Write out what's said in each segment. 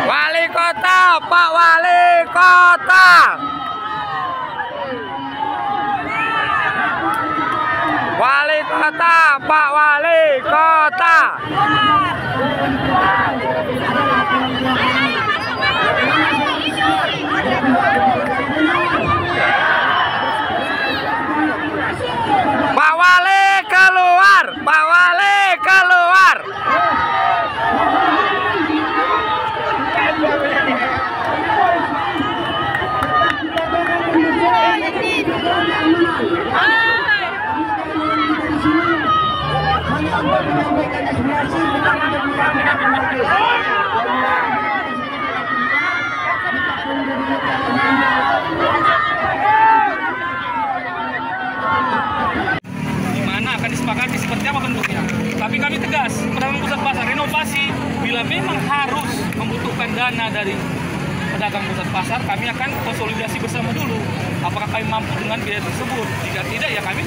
Wali kota, Pak Wali Kota. Wali kota, Pak Wali Kota. Pak Wali keluar, Pak Wali keluar. Dimana akan disepakati seperti apa bentuknya. Tapi kami tegas, pedagang pusat pasar renovasi bila memang harus membutuhkan dana dari pedagang pusat pasar, kami akan konsolidasi bersama dulu. Apakah kami mampu dengan biaya tersebut? Jika tidak, ya kami,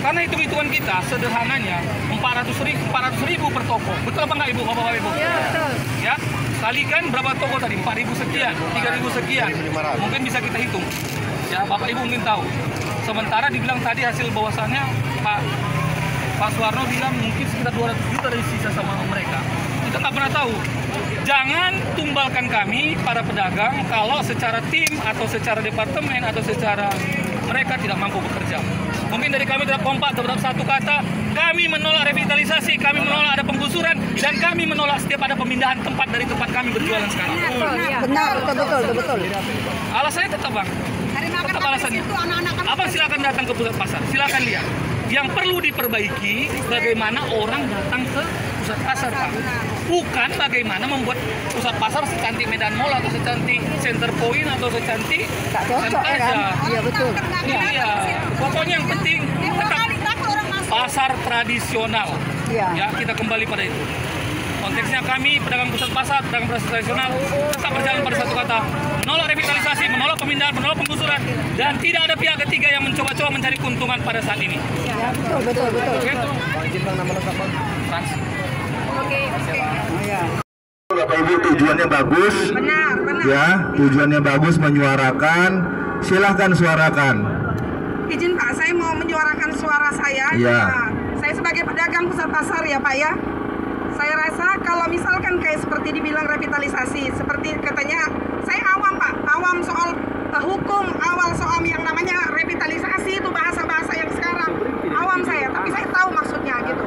karena hitung-hitungan kita sederhananya 400 ribu per toko. Betul apa enggak Ibu, Bapak Ibu? Ya, betul. Ya, kalikan berapa toko tadi? 4.000 sekian, 3.000 sekian. Mungkin bisa kita hitung. Ya, Bapak Ibu mungkin tahu. Sementara dibilang tadi hasil bahwasannya Pak Suwarno bilang mungkin sekitar 200 juta dari sisa sama mereka. Kita nggak pernah tahu. Jangan tumbalkan kami para pedagang kalau secara tim atau secara departemen atau secara mereka tidak mampu bekerja. Mungkin dari kami tidak kompak terhadap satu kata, kami menolak revitalisasi, kami menolak ada penggusuran, dan kami menolak setiap ada pemindahan tempat dari tempat kami berjualan sekarang. Benar, betul. Alasannya tetap Bang. Tetap alasannya. Abang silakan datang ke pusat pasar, silakan lihat. Yang perlu diperbaiki bagaimana orang datang ke pusat pasar, Pak. Bukan bagaimana membuat pusat pasar secantik Medan Mall atau secantik Center Point atau secantik Tak cocok kan? Iya betul. Iya, pokoknya yang penting tetap pasar tradisional. Iya. Ya, kita kembali pada itu. Konteksnya kami pedagang pusat pasar, pedagang pasar tradisional tetap berjalan pada satu kata, menolak revitalisasi, menolak pemindahan, menolak penggusuran, dan tidak ada pihak ketiga yang mencoba-coba mencari keuntungan pada saat ini. Ya, betul. Oke? Frans. Oke. Iya. Bapak Ibu, tujuannya bagus. Benar. Ya, tujuannya bagus, menyuarakan. Silahkan suarakan. Izin Pak, saya mau menyuarakan suara saya. Iya. Nah, saya sebagai pedagang pusat pasar ya Pak ya. Saya rasa kalau misalkan kayak seperti dibilang revitalisasi, seperti katanya, saya awam Pak, awam soal hukum, awal soal yang namanya revitalisasi itu bahasa-bahasa yang sekarang awam saya, tapi saya tahu maksudnya gitu.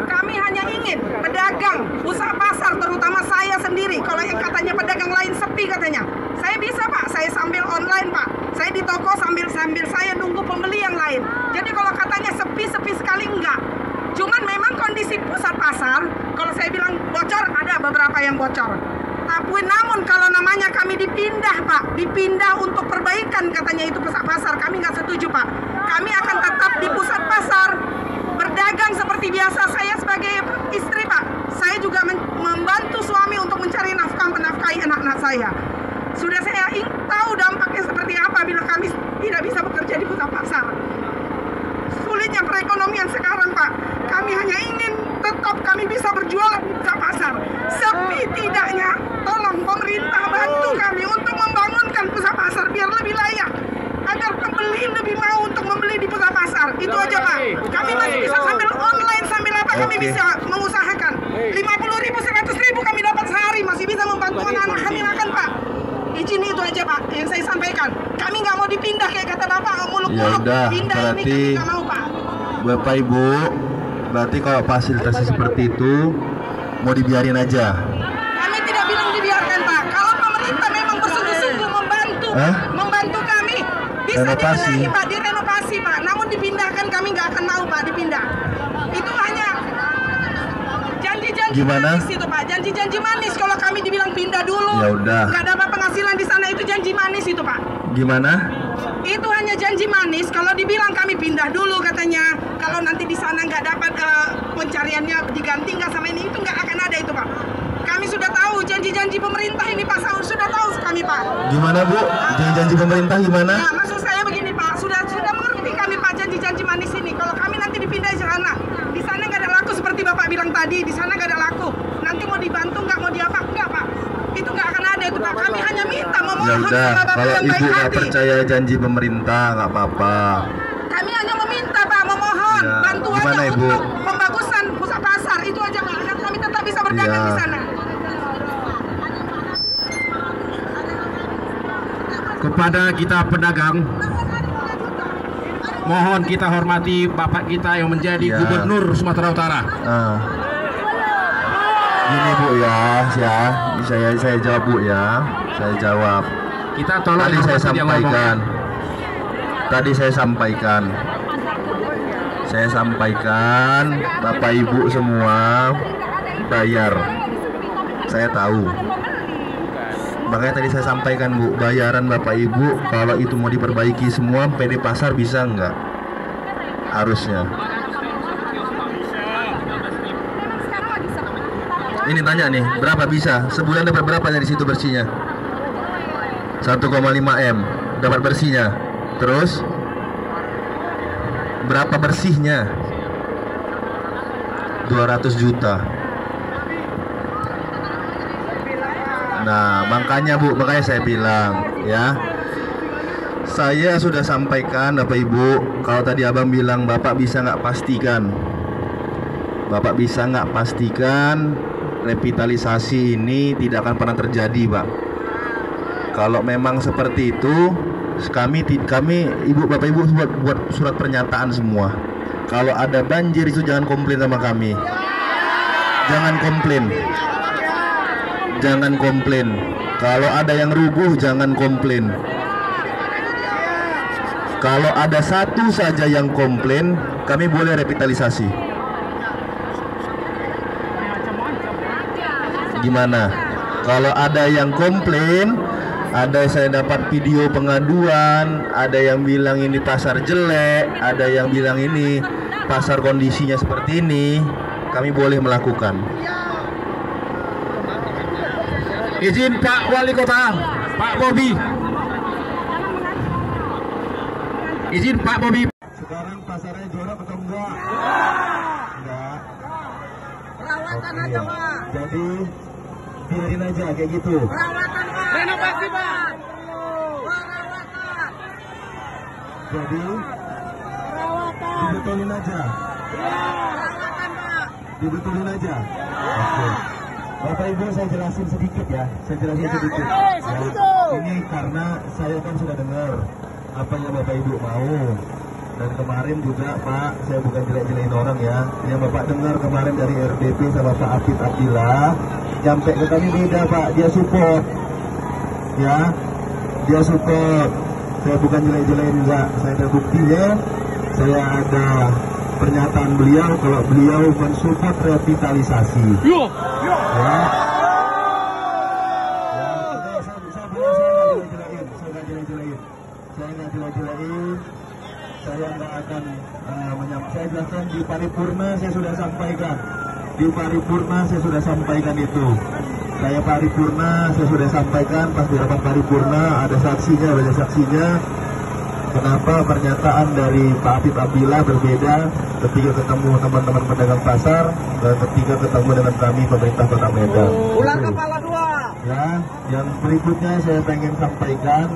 Kami hanya ingin pedagang pusat pasar, terutama saya sendiri, kalau yang katanya pedagang lain sepi katanya, saya bisa Pak, saya sambil online Pak, saya di toko sambil saya nunggu pembeli yang lain. Jadi kalau katanya sepi sekali enggak. Cuman memang kondisi pusat pasar, kalau saya bilang bocor, ada beberapa yang bocor. Tapi namun kalau namanya kami dipindah Pak, dipindah untuk perbaikan katanya itu pusat pasar, kami nggak setuju Pak. Kami akan tetap di pusat pasar, berdagang seperti biasa. Saya sebagai istri Pak, saya juga membantu suami untuk mencari nafkah, menafkahi anak-anak saya. Sudah saya tahu dampaknya seperti apa bila kami tidak bisa bekerja di pusat pasar. Sulitnya perekonomian sekarang Pak, kami hanya ingin tetap kami bisa berjualan di pusat pasar. Sepi tidaknya, tolong pemerintah bantu kami untuk membangunkan pusat pasar biar lebih layak, agar pembeli lebih mau untuk membeli di pusat pasar. Itu aja Pak. Kami masih bisa sambil online, sambil apa kami bisa mengusahakan. 50.000, 100.000 kami dapat sehari, masih bisa membantu anak-anak kami makan Pak. Izin itu aja Pak yang saya sampaikan. Kami nggak mau dipindah kayak kata Bapak, muluk-muluk. Ya udah, pindah berarti ini kami nggak mau Pak. Bapak Ibu, berarti kalau fasilitasnya seperti itu mau dibiarin aja. Kami tidak bilang dibiarkan Pak. Kalau pemerintah memang bersungguh-sungguh membantu kami, bisa Renovasi. dibenahi Pak, direnovasi Pak. Namun dipindahkan kami nggak akan mau Pak dipindah. Itu hanya janji-janji manis itu Pak, janji-janji manis. Kalau kami dibilang pindah dulu, Ya udah. nggak dapat penghasilan di sana, itu janji manis itu Pak. Gimana? Itu hanya janji manis. Kalau dibilang kami pindah dulu katanya, kalau nanti di sana nggak dapat pencariannya diganti nggak sama ini, itu nggak akan ada itu Pak. Kami sudah tahu janji-janji pemerintah ini Pak, sudah tahu kami Pak. Gimana Bu? Janji-janji pemerintah gimana? Nah, maksud saya begini Ya udah, sama Bapak kalau yang baik ibu nggak hati. percaya janji pemerintah nggak apa-apa. Kami hanya meminta Pak, memohon Ya, bantuannya gimana, Ibu? untuk pembagusan pusat pasar itu aja Pak, agar kami tetap bisa berdagang Iya. di sana. Kepada kita pedagang, mohon kita hormati Bapak kita yang menjadi Ya. Gubernur Sumatera Utara. Nah, gini Bu ya, saya jawab Bu ya, saya jawab. Kita tolong Tadi saya hormati dia ngomong. saya sampaikan, Bapak Ibu semua bayar. Saya tahu. Makanya tadi saya sampaikan Bu, bayaran Bapak Ibu kalau itu mau diperbaiki semua PD pasar bisa nggak? Harusnya. Ini tanya nih, berapa bisa? Sebulan dapat berapa dari situ bersihnya? 1,5 M dapat bersihnya. Terus berapa bersihnya? 200 juta. Nah, makanya Bu, makanya saya bilang ya. Saya sudah sampaikan Bapak Ibu, kalau tadi Abang bilang Bapak bisa nggak pastikan. Bapak bisa nggak pastikan revitalisasi ini tidak akan pernah terjadi, Pak. Kalau memang seperti itu, kami Ibu Bapak Ibu buat surat pernyataan semua. Kalau ada banjir itu jangan komplain sama kami. Jangan komplain. Jangan komplain. Kalau ada yang rubuh jangan komplain. Kalau ada satu saja yang komplain, kami boleh revitalisasi. Gimana? Kalau ada yang komplain, ada saya dapat video pengaduan, ada yang bilang ini pasar jelek, ada yang bilang ini pasar kondisinya seperti ini, kami boleh melakukan. Izin Pak Wali Kota, Pak Bobi. Izin Pak Bobi. Sekarang pasarnya jorok atau enggak? Enggak. Perawatan aja Pak. Jadi biarin aja kayak gitu. Perawatan Pak. Renovasi Pak. Jadi dibetulin aja. Perawatan Pak. Dibetulin aja. Oke. Bapak Ibu saya jelasin sedikit ya. Saya jelasin sedikit. Ini karena saya kan sudah dengar apa yang Bapak Ibu mau. Dan kemarin juga Pak, saya bukan jelek-jelekin orang ya. Yang Bapak dengar kemarin dari RDP sama Pak Afid Abdillah, sampai ke kami beda Pak, dia support. Ya, dia support. Saya bukan jelek-jelekin enggak. Saya ada buktinya. Saya ada pernyataan beliau kalau beliau mensupport revitalisasi. Ya. Ya, saya nggak jelek-jelekin. Saya nggak akan menyampaikan. Saya jelaskan di paripurna saya sudah sampaikan. Di paripurna saya sudah sampaikan itu. Saya paripurna saya sudah sampaikan. Pas di rapat paripurna ada saksinya, banyak saksinya. Kenapa pernyataan dari Pak Afid Abdillah berbeda ketika ketemu teman-teman pedagang pasar dan ketika ketemu dengan kami pemerintah Kota Medan. Ular kepala dua. Ya, yang berikutnya saya pengen sampaikan,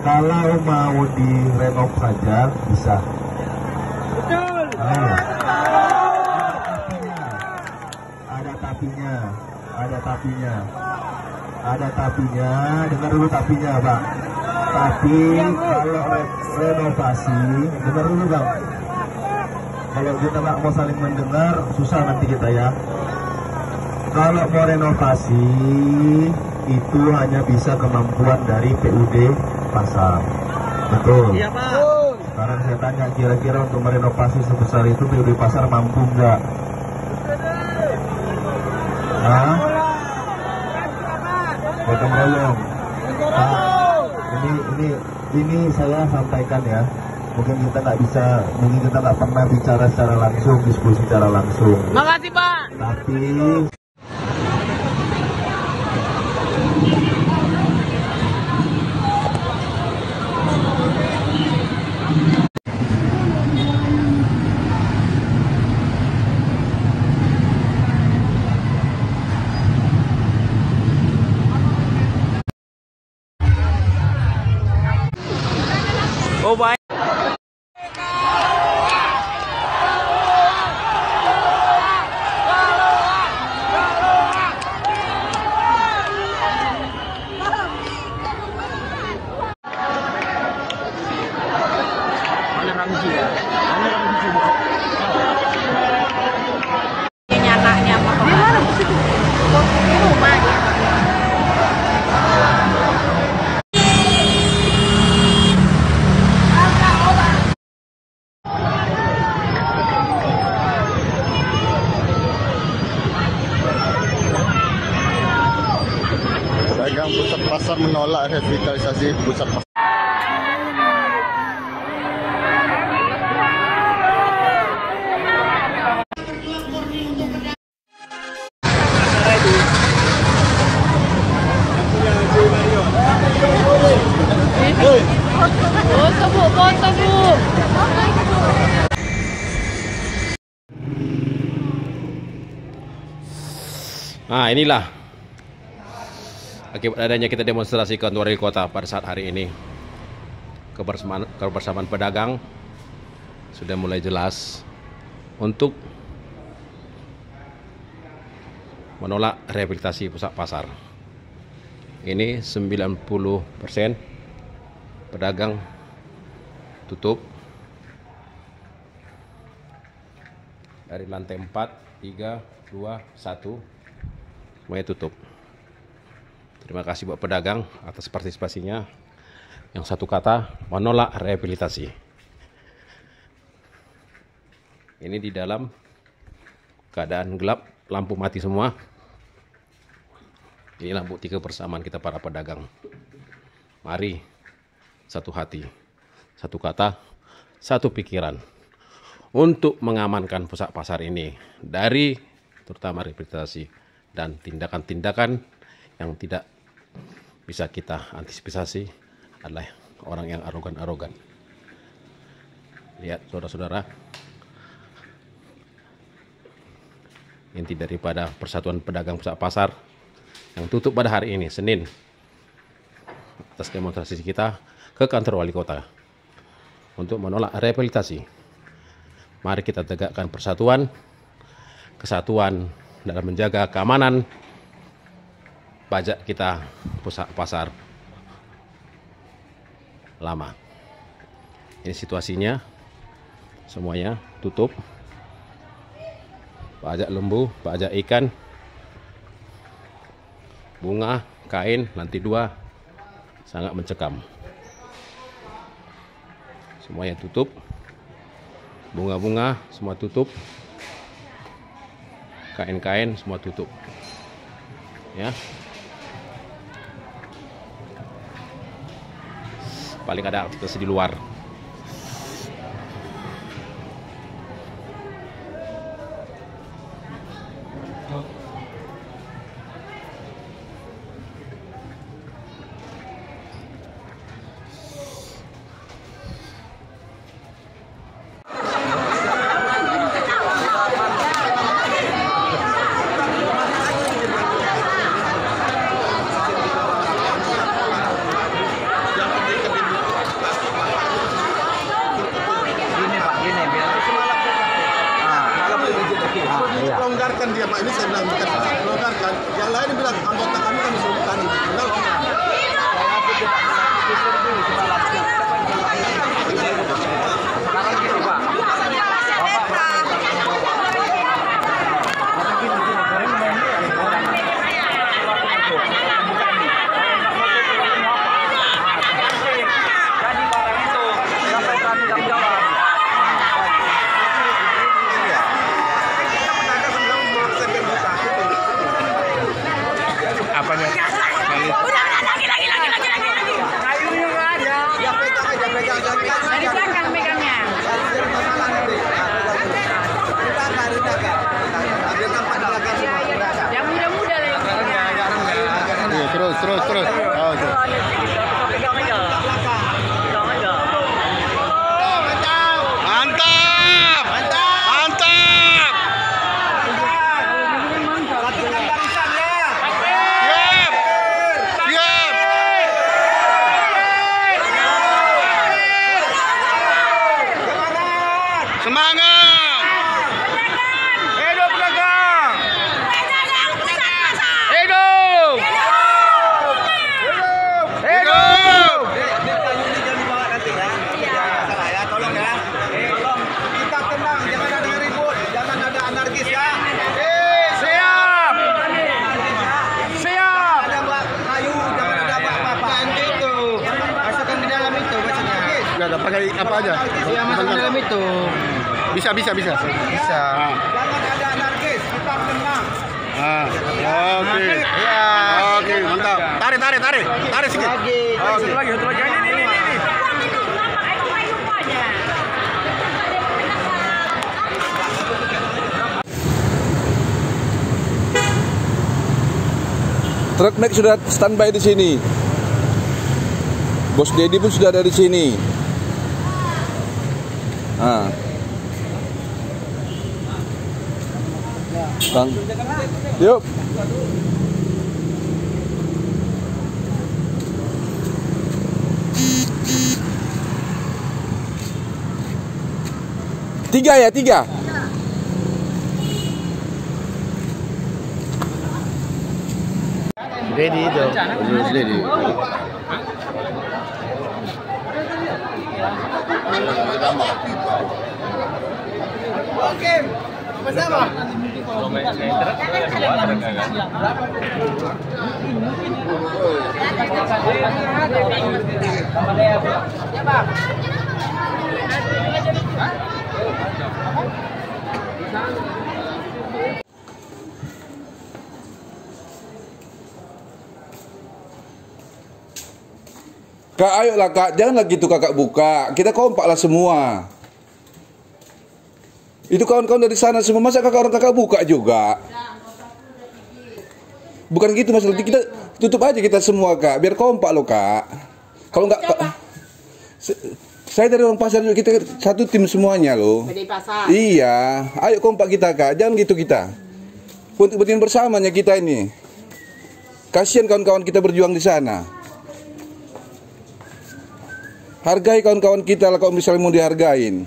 kalau mau direnov saja bisa. Betul. Ada tapinya, dengar dulu tapinya Pak. Tapi kalau renovasi, dengar dulu Bang. Kalau kita nggak mau saling mendengar, susah nanti kita ya. Kalau mau renovasi, itu hanya bisa kemampuan dari PUD pasar. Betul. Iya Pak. Sekarang saya tanya, kira-kira untuk merenovasi sebesar itu PUD pasar mampu nggak? Hah? Gotong royong. Ini saya sampaikan ya. Mungkin kita nggak pernah bicara secara langsung, diskusi secara langsung. Makasih Pak. Tapi Oh baik. Pedagang pusat pasar menolak revitalisasi pusat pasar. Nah, inilah akibat adanya kita demonstrasi ke kantor wali kota pada saat hari ini. Kebersamaan pedagang sudah mulai jelas untuk menolak rehabilitasi pusat pasar. Ini 90% pedagang tutup dari lantai 4, 3, 2, 1 semuanya tutup. Terima kasih buat pedagang atas partisipasinya. Yang satu kata, menolak rehabilitasi. Ini di dalam keadaan gelap, lampu mati semua. Inilah bukti kebersamaan kita para pedagang. Mari satu hati, satu kata, satu pikiran untuk mengamankan pusat pasar ini dari terutama rehabilitasi dan tindakan-tindakan yang tidak bisa kita antisipasi adalah orang yang arogan-arogan. Lihat saudara-saudara, inti daripada Persatuan Pedagang Pusat Pasar yang tutup pada hari ini, Senin, atas demonstrasi kita ke kantor wali kota untuk menolak rehabilitasi. Mari kita tegakkan persatuan, kesatuan dalam menjaga keamanan pajak kita pusat pasar lama. Ini situasinya, semuanya tutup. Pajak lembu, pajak ikan, bunga, kain, lantai 2 sangat mencekam. Semuanya tutup. Bunga-bunga semua tutup. Kain-kain semua tutup. Ya. Paling ada aktivitas di luar. Enggak ada, pakai apa aja? Iya, masuk ke dalam itu. Bisa. Bisa. Oke. Iya. Oke, mantap. Tarik sedikit. Satu lagi. Ini. Truk Max sudah standby di sini. Bos Dedi pun sudah ada di sini. Nah. Bang. Yuk. Tiga. Dedi itu. Dedi. Kak, ayolah kak, janganlah gitu kakak buka. Kita kompak lah semua. Itu kawan-kawan dari sana semua, masa orang kakak buka juga? Bukan gitu masalah, kita tutup aja kita semua kak, biar kompak loh kak. Kalau enggak, saya dari orang pasar juga, kita satu tim semuanya loh. Dari pasar. Iya, ayo kompak kita kak, jangan gitu kita. Untuk kepentingan bersamanya kita ini. Kasihan kawan-kawan kita berjuang di sana. Hargai kawan-kawan kita lah kalau misalnya mau dihargain.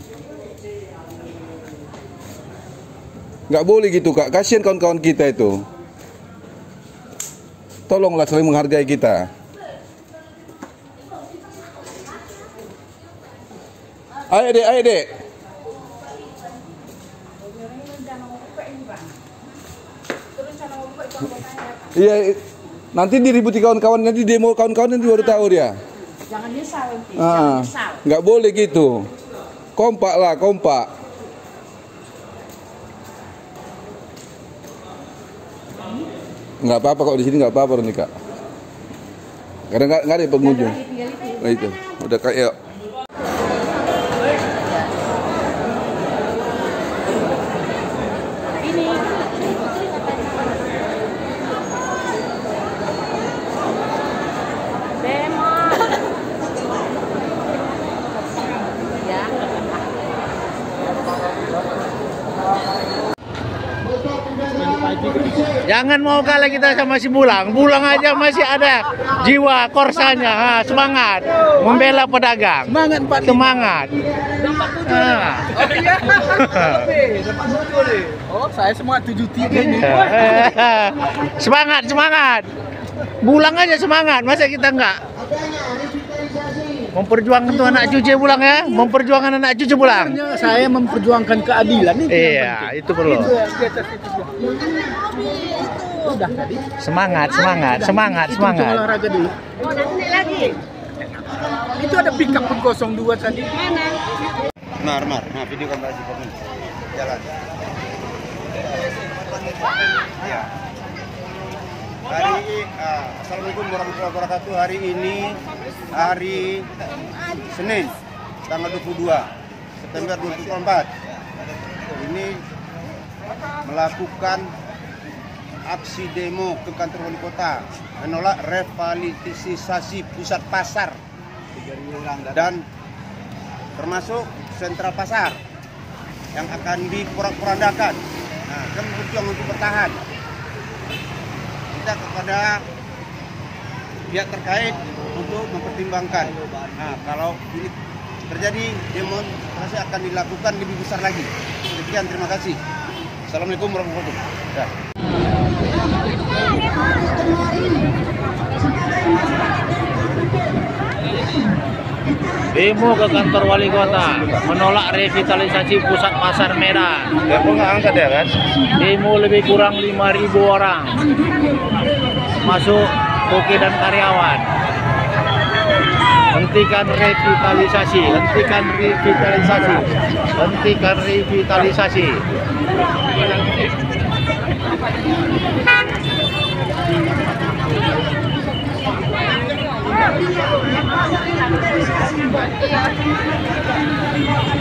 Nggak boleh gitu kak, kasihan kawan-kawan kita itu. Tolonglah saling menghargai kita. Ayo dek. Iya, nanti diributi kawan-kawan, nanti demo kawan-kawan nanti baru tahu dia. Jangan nyesal nanti. Jangan nyesal. Nggak boleh gitu. Kompak lah, kompak. Nggak apa-apa kok di sini, nggak apa-apa nih kak. Karena nggak ada pengunjung. Nah, itu udah kayak. Jangan mau kalah kita sama si Bulang. Bulang aja masih ada jiwa korsanya, semangat membela pedagang. Semangat. Oh, saya semangat 73 ini. Semangat. Bulang aja semangat. Masa kita enggak memperjuangkan tuh anak cucu Bulang ya? Memperjuangkan anak cucu Bulang. Saya memperjuangkan keadilan itu. Iya, itu perlu. Udah tadi. Semangat. Olahraga dulu. Oh, nanti lagi. Itu ada pickup pun 02 tadi. Mana? Mar. Nah, video gambar di komen. Jalan. Ya. Assalamualaikum warahmatullahi wabarakatuh. Hari ini hari Senin, tanggal 22 September 2024. Ini melakukan aksi demo ke kantor wali kota menolak revitalisasi pusat pasar dan termasuk sentra pasar yang akan diporak-porandakan. Nah, kami berjuang untuk bertahan. Kita kepada pihak terkait untuk mempertimbangkan. Nah, kalau ini terjadi demonstrasi akan dilakukan lebih besar lagi. Sekian, terima kasih. Assalamualaikum warahmatullahi wabarakatuh. Demo ke kantor wali kota menolak revitalisasi pusat pasar Medan. Aku nggak angkat ya kan? Demo lebih kurang 5.000 orang, masuk koki dan karyawan. Hentikan revitalisasi, hentikan revitalisasi, hentikan revitalisasi.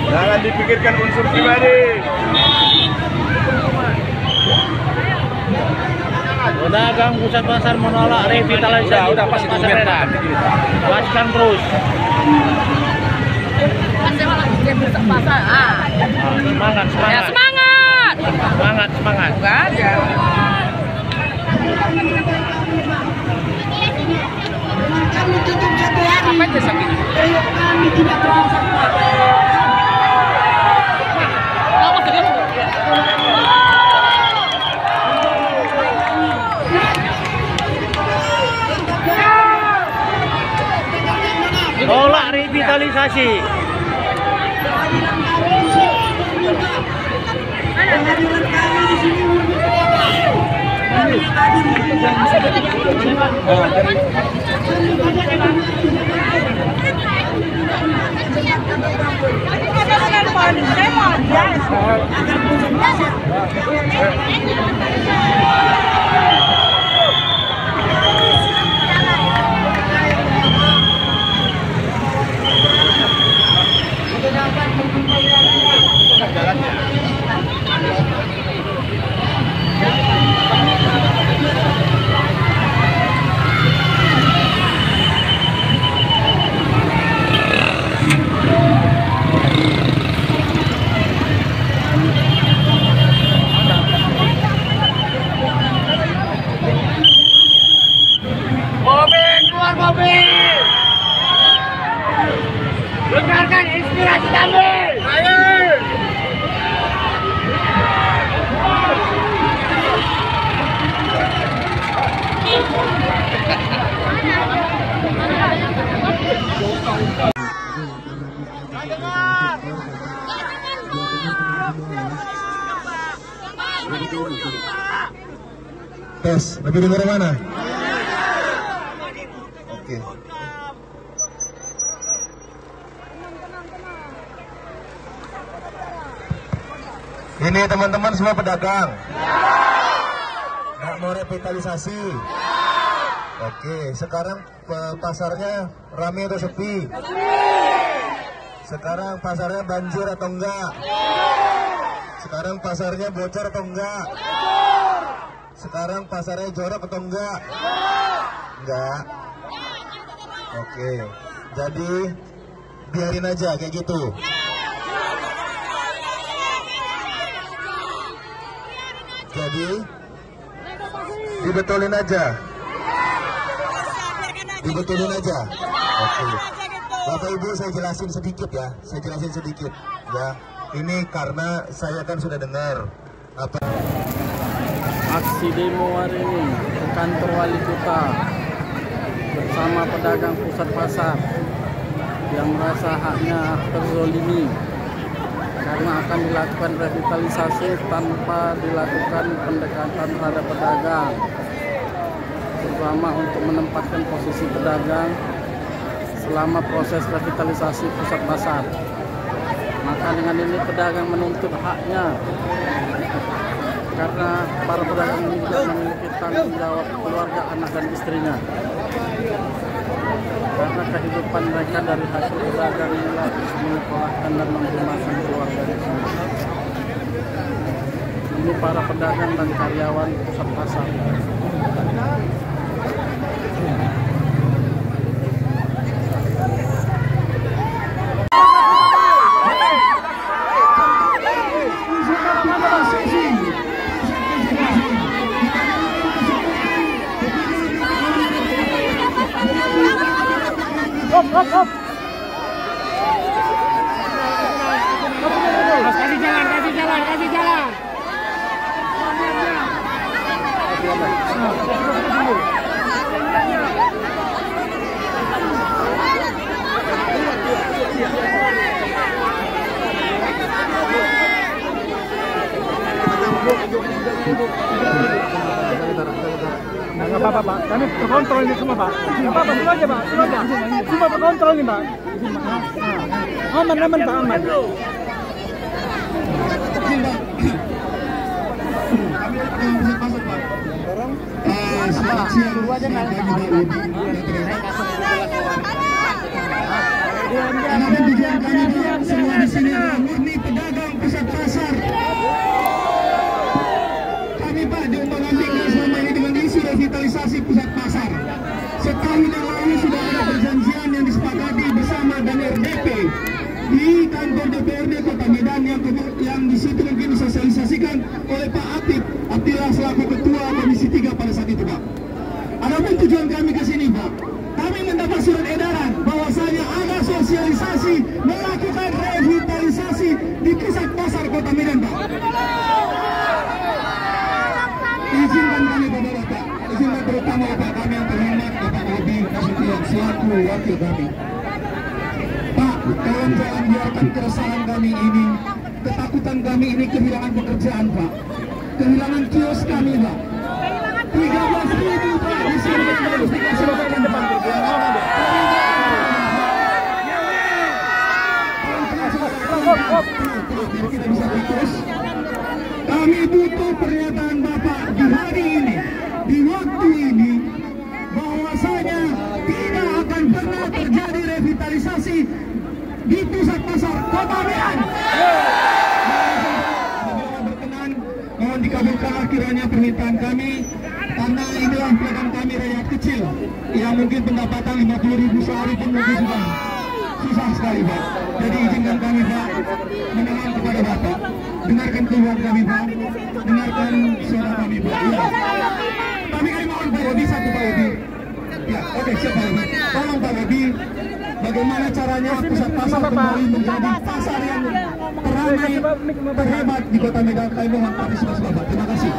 Jangan dipikirkan unsur pribadi. Pedagang pusat pasar menolak revitalisasi. Udah pas itu biar Lepaskan terus. Pasar. Semangat, semangat. Ya, semangat. Semangat, semangat. Enggak ada. Kami tutup 1 hari. Apa itu sakit? Kami tidak transaksi. Tolak revitalisasi. Dengarkan inspirasi kami. Tes, lebih dengar mana? Oke. Ini teman-teman semua pedagang. Nggak mau revitalisasi. Oke, sekarang pasarnya ramai atau sepi? Sekarang pasarnya banjir atau enggak? Sekarang pasarnya bocor atau enggak? Sekarang pasarnya jorok atau enggak? Enggak. Oke, jadi biarin aja kayak gitu. Jadi dibetulin aja. Dibetulin aja. Oke. Bapak Ibu saya jelasin sedikit ya. Saya jelasin sedikit ya. Ini karena saya kan sudah dengar apa Aksi demo hari ini ke kantor wali kota bersama pedagang pusat pasar yang merasa haknya terzolimi karena akan dilakukan revitalisasi tanpa dilakukan pendekatan terhadap pedagang, terutama untuk menempatkan posisi pedagang selama proses revitalisasi pusat pasar. Maka dengan ini pedagang menuntut haknya, karena para pedagang ini tidak memiliki tanggung jawab keluarga, anak dan istrinya. Karena kehidupan mereka dari hasil pedagang inilah menyekolahkan dan memberi makan keluarganya sendiri. Ini para pedagang dan karyawan pusat pasar. Kasih jalan, kasih jalan, kasih jalan. apa-apa Pak, kami terkontrol ini semua Pak. Apa-apa, dulu aja Pak, dulu aja. Semua terkontrol nih Pak. Aman Pak, aman. Selamat siang, karena tujuan kami semua di sini adalah murni pedagang pusat pasar. Kami Pak diumpang-ambingkan selama ini dengan isu revitalisasi pusat pasar. Setahun yang lalu sudah ada perjanjian yang disepakati bersama dan RDP di kantor DPRD Kota Medan yang di situ mungkin disosialisasikan oleh Pak Abdillah selaku Ketua Komisi 3 pada saat itu Pak. Adapun tujuan kami ke sini Pak, kami mendapat surat edaran bahwasanya ada sosialisasi melakukan revitalisasi di pusat pasar Kota Medan Pak. Izinkan kami Bapak, izinkan terutama Bapak kami yang terhormat Bapak Bobi Nasution selaku wakil kami. Pak, tolong jangan biarkan keresahan kami ini, ketakutan kami ini kehilangan pekerjaan Pak, kehilangan kios kami Pak. 13.000 Pak di sini harus dikasih Bapak yang depan. Kita bisa terus. Kami butuh pernyataan Bapak di hari ini, di waktu ini, bahwasanya tidak akan pernah terjadi revitalisasi di pusat pasar Kota Medan. Berkenan, mohon dikabulkan kiranya permintaan kami, karena inilah pedagang kami rakyat kecil yang mungkin pendapatan 50.000 sehari pun mungkin sudah susah sekali Pak. Jadi izinkan kami Pak memohon kepada Bapak, dengarkan keluhan kami Pak, dengarkan suara kami Pak. Ya. Kami mohon Pak Bobi satu Pak Bobi. Ya, oke siap Pak Bobi. Tolong Pak Bobi, bagaimana caranya pusat pasar kembali menjadi pasar yang teramai, terhebat di Kota Medan. Kami mohon partisipasi Bapak. Terima kasih.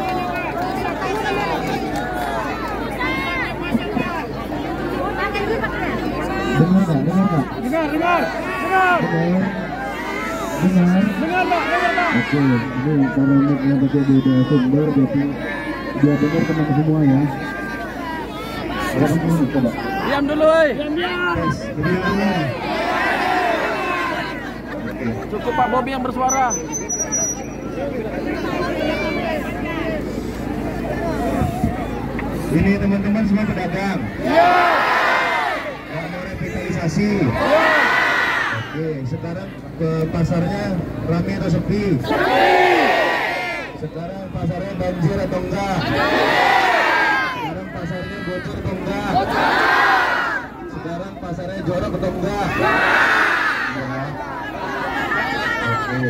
Dengar. Oke, ini karena mic-nya pakai beda sumber, jadi biar dengar tenang semua ya. Coba. Diam dulu, woi. Cukup Pak Bobi yang bersuara. Ini teman-teman semua pedagang. Mau revitalisasi. Oke, sekarang ke pasarnya ramai atau sepi? Sekarang pasarnya banjir atau enggak? Sekarang pasarnya bocor atau enggak? Sekarang pasarnya jorok atau enggak? Oke,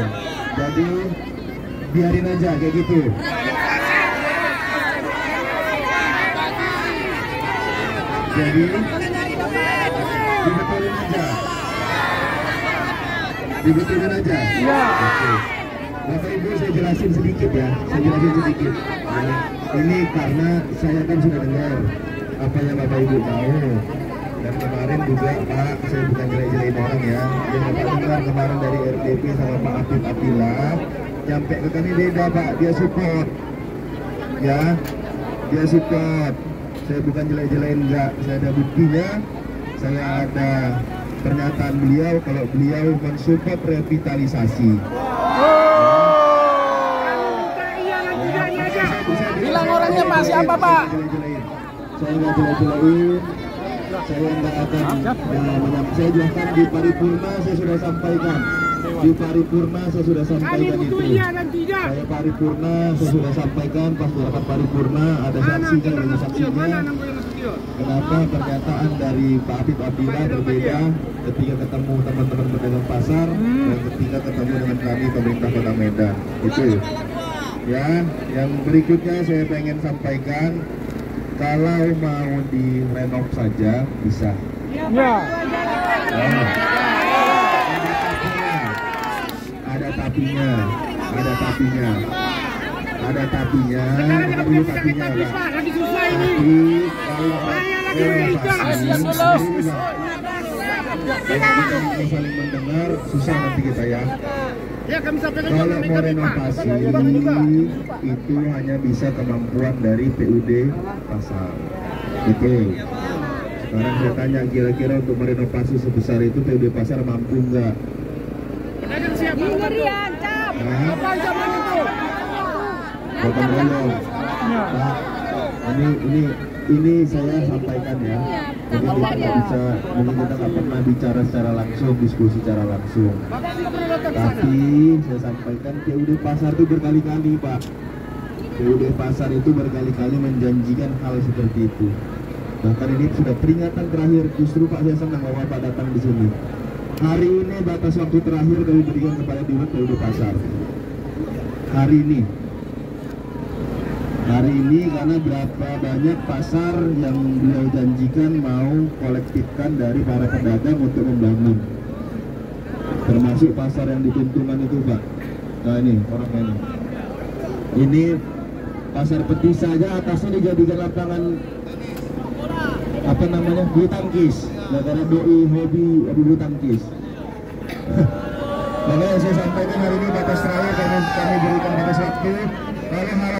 jadi biarin aja kayak gitu. Jadi dibetulin aja. Iya. Oke. Bapak Ibu saya jelasin sedikit ya. Ini karena saya kan sudah dengar apa yang Bapak Ibu tahu. Dan kemarin juga Pak, saya bukan jelek-jelekin orang ya. Yang Bapak dengar kemarin dari RDP sama Pak Abdillah, nyampe ke kami beda Pak, dia support. Ya, dia support. Saya bukan jelek-jelekin enggak, saya ada buktinya. Saya ada pernyataan beliau kalau beliau mensupport revitalisasi. Bilang orangnya Pak siapa Pak? Saya nggak jelek-jelekin. Saya nggak akan saya jelaskan di paripurna saya sudah sampaikan. Di paripurna saya sudah sampaikan itu. Saya paripurna saya sudah sampaikan pas di rapat paripurna ada saksi kan ada saksinya. Kenapa pernyataan dari Pak Abdillah berbeda ketika ketemu teman-teman pedagang pasar dan ketika ketemu dengan kami pemerintah Kota Medan itu ya. Yang berikutnya saya pengen sampaikan, kalau mau direnov saja bisa ya. Ada tapinya saling mendengar susah nanti kita ya. Ya kami sampaikan kalau mau renovasi itu hanya bisa kemampuan dari PUD Pasar. Betul. Sekarang saya tanya, kira-kira untuk merenovasi sebesar itu PUD Pasar mampu nggak? Pedagang siapa? Apa zaman itu? Gotong royong. Pak, ini saya sampaikan ya. Jadi kita nggak bisa, mungkin kita nggak pernah bicara secara langsung, diskusi secara langsung. Tapi saya sampaikan PUD Pasar itu berkali-kali, Pak. PUD Pasar itu berkali-kali menjanjikan hal seperti itu. Bahkan ini sudah peringatan terakhir. Justru Pak, saya senang bahwa Pak datang di sini. Hari ini batas waktu terakhir kami berikan kepada Dirut PUD Pasar. Hari ini karena berapa banyak pasar yang beliau janjikan mau kolektifkan dari para pedagang untuk membangun, termasuk pasar yang dituntungan itu, Pak. Nah ini orang ini pasar Peti saja atasnya dijadikan lapangan apa namanya, bulu tangkis, karena doi hobi bulu tangkis. Makanya saya sampaikan hari ini batas terakhir kami berikan batas waktu. Kalau